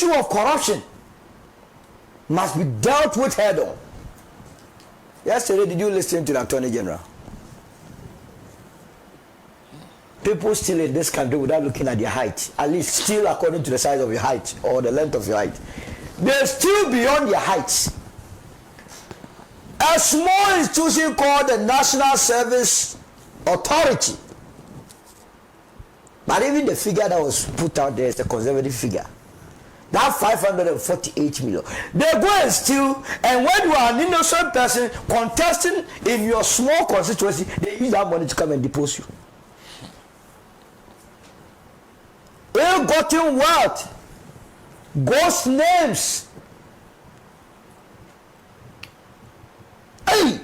issue of corruption must be dealt with head on. Yesterday, did you listen to the Attorney General? People still in this country without looking at their height, at least still according to the size of your height or the length of your height. They're still beyond their heights. A small institution called the National Service Authority. But even the figure that was put out there is a conservative figure. That 548 million. They go and steal, and when you are an innocent person contesting in your small constituency, they use that money to come and depose you. Ill-gotten wealth, ghost names. Hey,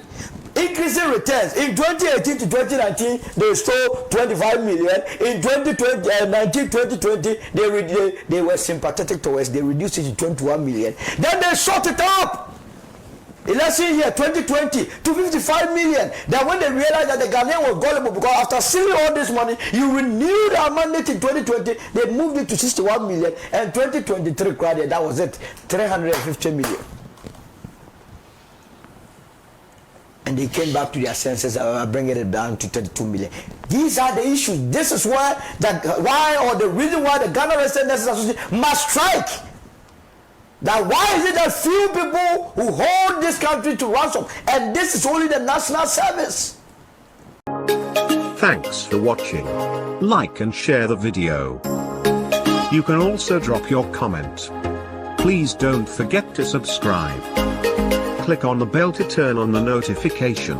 increasing returns. In 2018 to 2019, they stole 25 million. In 2020, they were sympathetic towards. They reduced it to 21 million. Then they shot it up. Election year 2020 to 55 million. Then when they realized that the Ghanaian was gullible, because after stealing all this money, you renewed our mandate in 2020, they moved it to 61 million, and 2023 crowded, that was it, 350 million. And they came back to their senses, bringing it down to 32 million. These are the issues. This is why the reason why the Ghana Resident Nurses Association must strike. That why is it that few people who hold this country to ransom, and this is only the national service? Thanks for watching. Like and share the video. You can also drop your comment. Please don't forget to subscribe. Click on the bell to turn on the notification.